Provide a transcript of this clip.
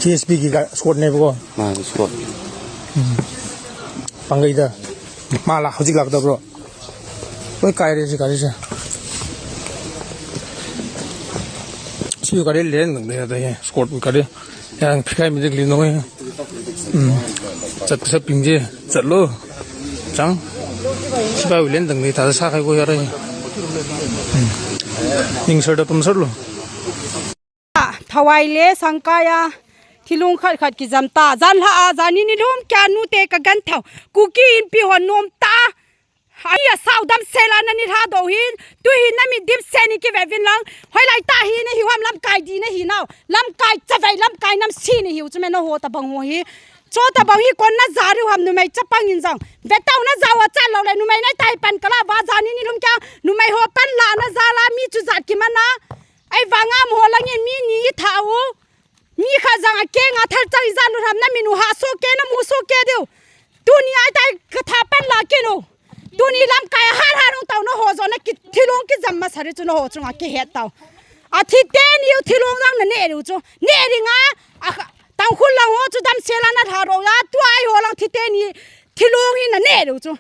TSP กี่กะสกอตเนี่ยพวกมาสกอตปังไงเด้อมาละเขาจิกหลักเด้อพวกโอ้ยไกลเลยสิไกลเลยสิชื่อก็ได้เล่นหนึ่งเดียวแต่สกอตก็ได้ยังพี่ใครมีเด็กเลี้ยงน้อยจัดสับปิ้งเจจัดโลจังชิบะวิเล่นตั้งนี้ถ้าจะสักให้กูยาเลยยิงเสร็จแล้วตุ้มเสร็จแล้วถวายเล่สังกายาที่ลุงขัดกิจำตาจันละอาจานี่นี่ลุงแกนูเตกกันเท่ากูกินปีหัวนมตาไอ้สาวดำเซลานันนี่ท่าดูหินดูหินนั่นมีดิบเซนิกิเววินลังหอยไหลตาหินนี่หิวลำไก่ดีนี่หินเอาลำไก่จะไปลำไก่น้ำซีนี่หิวจะไม่นหัวตะบังหัวหิโจตะบังหิคนน่าจาริวหำนุ่มไม่จับปังยินจังเวตเอาน่าจาวจันเราเลยนุ่มไม่ในไทยปันกะลาบาจานี่นี่ลุงแกนุ่มไม่หัวปันลาน่าจาลามีจุจัดกิมันนะไอ้วางามหัวลังยังมีนี่เท้ามีข้าจังเก่งทัลจังจันนุ่มนั่นมีหนูหาโซเกน้ำมูโซเกเดียวตัวนี้ไอ้ไทยกระทาปันลาเกโนตัวนี้ลำไก่หาลงเต่าโนโหจนกิที่ลงกิจำมาสาริจโนโหจงกิเหตุเต่าอาทิตย์เดียวที่ลงรังนั่นเองจูเนริงอ่ะตั้งคุณลังหัวจูดำเซลานาทารอยาตัวไอหัวลังทิตย์นี้ที่ลงหินนั่นเองจู